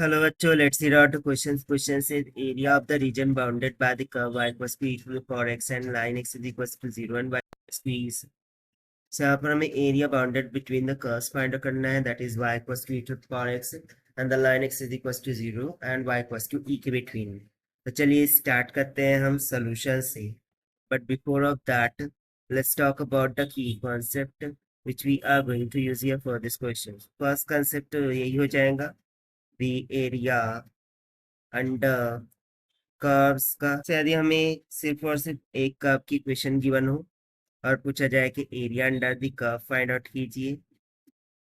Hello, bachcho. Let's read out the questions. Question says area of the region bounded by the curve y equals to e to the power x and line x is equals to 0 and y equals to e. So यहाँ पर हमें area bounded between the curves find out करना है, that is y equals to e to the power x and the line x is equals to 0 and y equals to e के between. तो चलिए start करते हैं हम solution से, but before of that let's talk about the key concept which we are going to use here for this question. First concept यही हो जाएगा, the area अंडर कर्व्स का। तो यदि हमें सिर्फ और सिर्फ एक कर्व की इक्वेशन गिवन हो और पूछा जाए कि area under the curve find out कीजिए,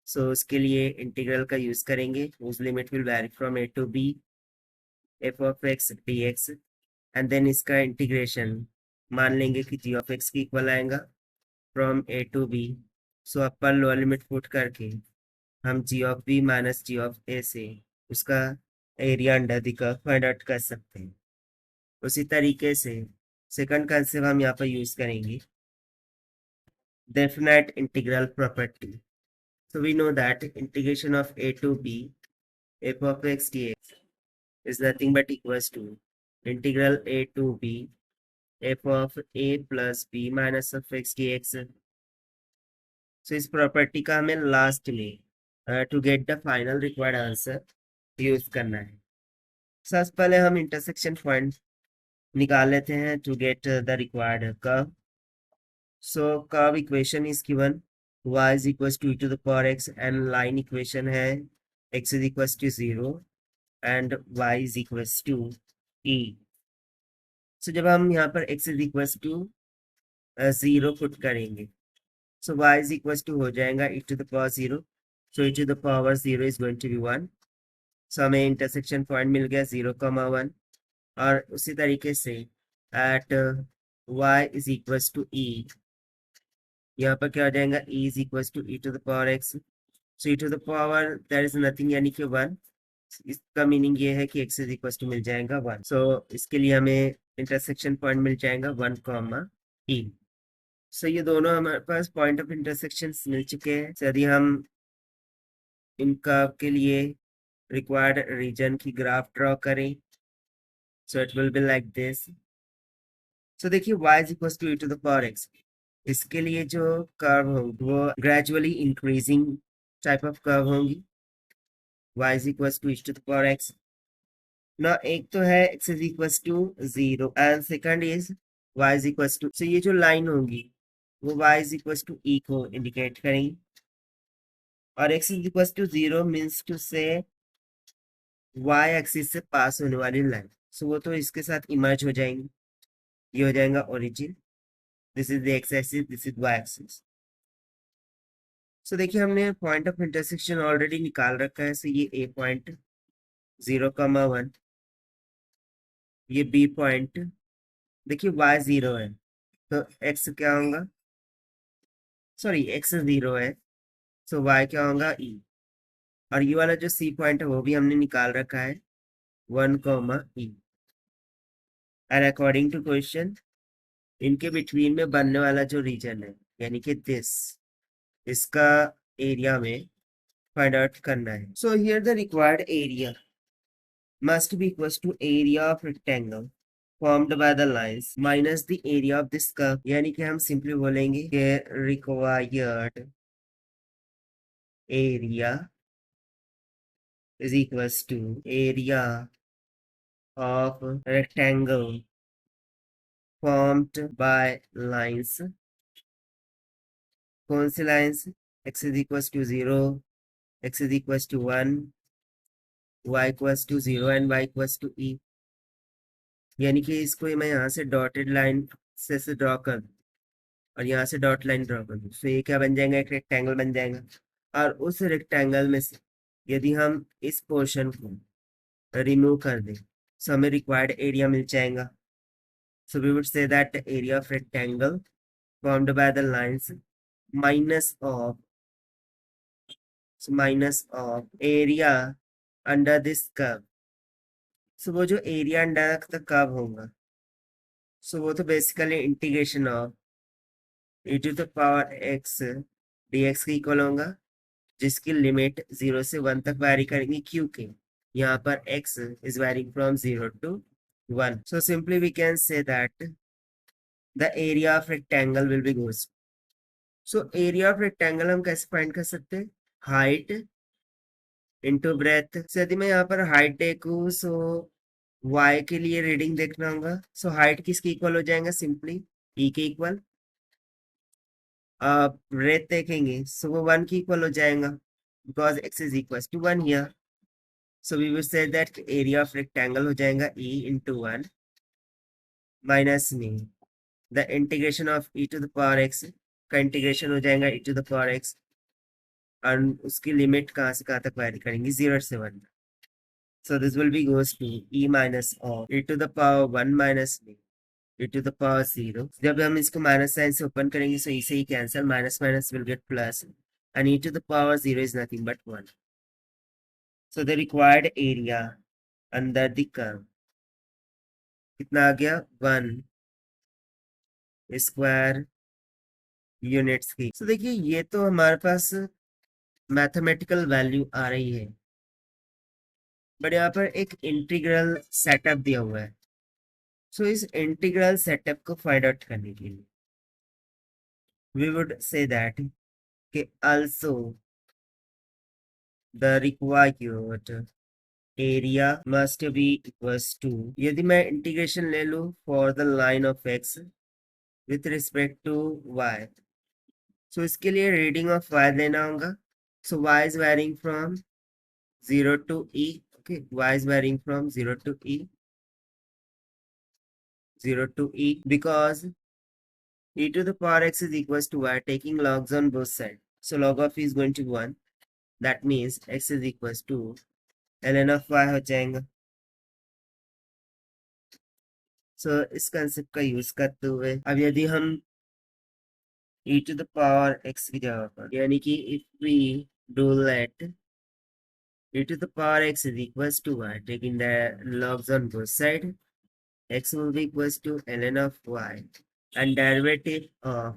सो उसके लिए इंटीग्रल का यूज करेंगे। उस limit will vary from a to b f of x dx and then इसका इंटीग्रेशन मान लेंगे कि g of x की इक्वल आएगा from a to b। So upper lower limit put करके हम g of b minus g of a से उसका area under the curve find out कर सकते हैं। उसी तरीके से सेकंड कंसेप्ट हम यहाँ पर यूज करेंगे, definite integral property. So we know that integration of a to b f of x dx is nothing but equals to integral a to b f of a plus b minus of x dx. So इस property का हमें last में to get the final required answer use करना है। सबसे पहले हम intersection point निकाल लेते हैं to get the required curve. So curve equation is given y is equals to e to the power x and line equation है x is equals to 0 and y is equals to e. So जब हम यहाँ पर x is equals to 0 put करेंगे, so y is equals to हो जाएगा e to the power 0, so e to the power 0 is going to be 1. So हमें intersection point मिल गया 0,1 और उसी तरीके से at y is equals to e, यहाँ पर क्या हो जाएगा e is equals to e to the power x. So e to the power there is nothing यानी कि 1, इसका मीनिंग ये है कि x is equals to मिल जाएगा 1. So इसके लिए हमें इंटरसेक्शन पॉइंट मिल जाएगा 1, e. So ये दोनों हमारे पास पॉइंट ऑफ इंटरसेक्शन मिल चुके हैं। so यदि हम इनका के लिए रिक्वायर्ड रीजन की ग्राफ ड्रॉ करें, so it will be like this. so देखिए y is equals to e to the power x, इसके लिए जो कर्व होगी वो gradually increasing type of curve होंगी। y is equals to e to the power x ना, एक तो है x is equals to 0 and second is y is equals to, so ये जो लाइन होगी वो y is equals to e को इंडिकेट करेंगी और x is equals to 0 means to से y एक्सिस से पास होने वाली लाइन, सो वो तो इसके साथ इमर्ज हो जाएंगी। ये हो जाएगा origin, this is the x axis, this is y axis. So देखिए हमने पॉइंट ऑफ इंटरसेक्शन ऑलरेडी निकाल रखा है। सो ये a पॉइंट 0,1, ये b पॉइंट, देखिए y 0 है तो x क्या होगा, सॉरी x 0 है, सो y क्या होगा e, और ये वाला जो c पॉइंट है वो भी हमने निकाल रखा है 1, e। And according to question इनके बिटवीन में बनने वाला जो रीजन है यानी कि दिस, इसका एरिया में फाइंड आउट करना है। So here the required area must be equals to area of rectangle formed by the lines minus the area of this curve, यानी कि हम सिंपली बोलेंगे कि required area is equals to area of rectangle formed by lines। कौन सी lines, x is equals to 0, x is equals to 1, y equals to 0 and y equals to e। यानी कि इसको मैं यहाँ से डॉटेड लाइन से ड्रॉ कर दूँ और यहाँ से डॉट लाइन ड्रॉ कर दूँ, तो ये क्या बन जाएगा, एक रेक्टेंगल बन जाएगा। और उस रेक्टेंगल में से यदि हम इस पोर्शन को रिमूव कर दें तो हमें रिक्वायर्ड एरिया मिल जाएगा। So we would say that area of rectangle formed by the lines minus of area under this curve. So वो जो एरिया अंडर द कर्व होगा, सो वो तो basically integration of e to the power x dx के equal होगा, जिसकी limit 0 से 1 तक वैरी करेंगी क्यू के। यहाँ पर x is varying from 0 to 1. So simply we can say that the area of rectangle will be goes. So area of rectangle हम कैसे फाइंड कर सकते हैं? Height into breadth. So यदि मैं यहाँ पर हाइट देखूँ, सो y के लिए रीडिंग देखना होगा. सो हाइट किसके इक्वल हो जाएगा? सिंपली e के इक्वल. ब्रेथ देखेंगे, सो वो 1 की इक्वल हो जाएगा, because x is equal to 1 here. So we will say that area of rectangle हो जाएगा e into 1 minus में the integration of e to the power x का इंटीग्रेशन हो जाएगा e to the power x, और उसकी limit कहाँ से कहाँ तक वैरी करेंगे? 0 से 1. So this will be goes to e minus of e to the power 1 minus में e to the power 0. जब हम इसको माइनस साइन से ओपन करेंगे, so इसे ही cancel, minus minus will get plus, and e to the power 0 is nothing but 1. So the required area under the curve कितना आ गया? 1 स्क्वायर यूनिट्स की. तो देखिए ये तो हमारे पास मैथमेटिकल वैल्यू आ रही है, बट यहाँ पर एक इंटीग्रल सेटअप दिया हुआ है. सो इस इंटीग्रल सेटअप को फाइंड आउट करने के लिए वी वुड से दैट कि also the required area must be equals to. यदि मैं इंटीग्रेशन ले लूं for the line of x with respect to y, so इसके लिए रीडिंग ऑफ वाई लेना होगा. So y is varying from 0 to e. Okay, y is varying from 0 to e, 0 to e, because e to the power x is equals to y, taking logs on both sides. So log of e is going to be 1. That means x is equals to ln of y हो जाएगा. So इस concept का use करते हुए अब यदि हम e to the power x की जगह पर, यानी कि if we do let e to the power x is equals to y, taking the logs on both sides, x will be equals to ln of y, and derivative of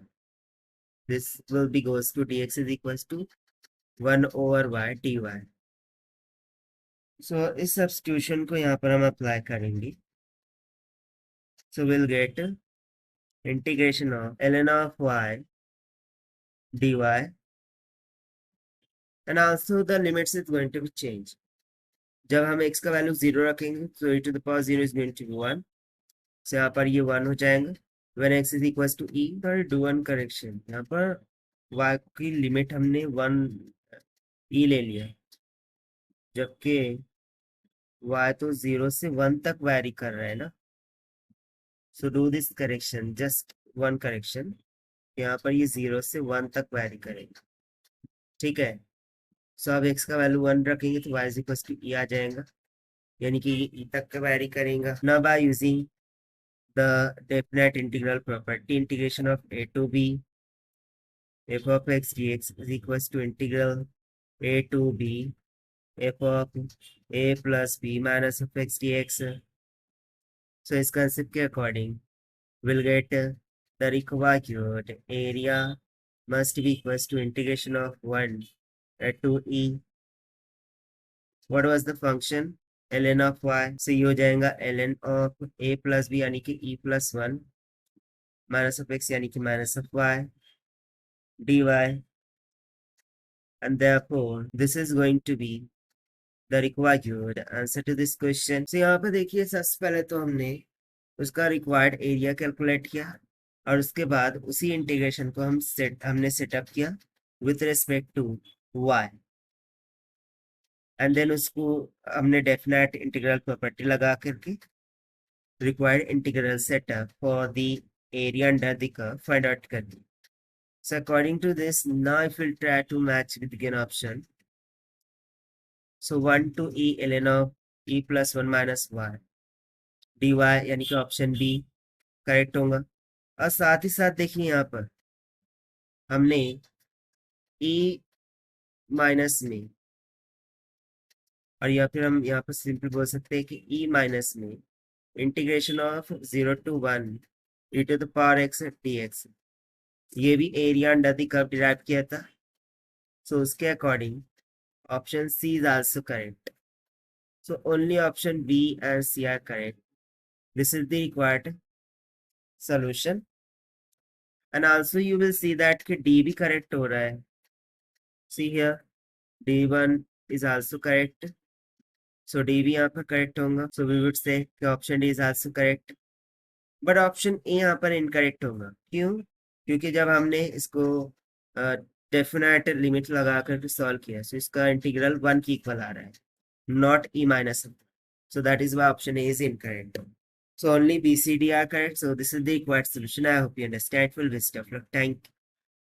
this will be goes to dx is equals to 1 over y dy. So इस substitution को यहाँ पर हम apply करेंगे. So we'll get integration of ln of y dy, and also the limits is going to be changed. जब हम x का value 0 रखेंगे, so e to the power 0 is going to be 1. So यहाँ पर ये 1 हो जाएगा. When x is equals to e, पर do one correction. यहाँ पर y की लिमिट हमने 1 e ले लिया, जबकि y तो 0 से 1 तक वैरी कर रहा है ना. So do this correction, just one correction. यहाँ पर ये 0 से 1 तक वैरी करेगा. ठीक है. सो अब x का वैल्यू 1 रखेंगे तो y is equal to e आ जाएगा, यानी कि ये e तक का वैरी करेगा. ना by using the definite integral property, integration of a to b f of x dx is equals to integral a to b f of a plus b minus of x dx. So इस concept के according we'll get the required area must be equals to integration of 1 to e. What was the function? ln of y. So ये हो जाएगा ln of a plus b यानी कि e plus 1 minus of x यानी कि minus of y dy, and therefore this is going to be the required answer to this question. So यहाँ पे देखिए सबसे पहले तो हमने उसका रिक्वायर्ड एरिया कैलकुलेट किया, और उसके बाद उसी इंटीग्रेशन को हमने सेटअप किया with respect to y, and then उसको हमने डेफिनेट इंटीग्रल प्रॉपर्टी लगा करके required integral setup for the area under the curve find out कर दी. So according to this, now if we'll try to match with the given option, so 1 to e ln of e plus 1 minus y dy, यानी कि option B correct होगा. और साथ ही साथ देखिए यहाँ पर हमने e माइनस में, और या फिर हम यहाँ पर सिंपल बोल सकते हैं कि e माइनस में integration of 0 to 1 e to the power x dx, ये भी area under the curve derive किया था. सो उसके according option C is also correct. So only option B and C are correct. This is the required solution. And also you will see that कि D भी correct हो रहा है. See here, D1 is also correct. So D भी यहाँ पर correct होगा. So we would say कि option D is also correct. But option A यहाँ पर incorrect होगा. क्यों? क्योंकि जब हमने इसको डेफिनेट लिमिट लगा कर सॉल्व किया, so इसका इंटीग्रल 1 की इक्वल आ रहा है, not E minus 1. So that is why option A is incorrect. So only B, C, D are correct. So this is the required solution. I hope you understand. Full best of luck. Thank you.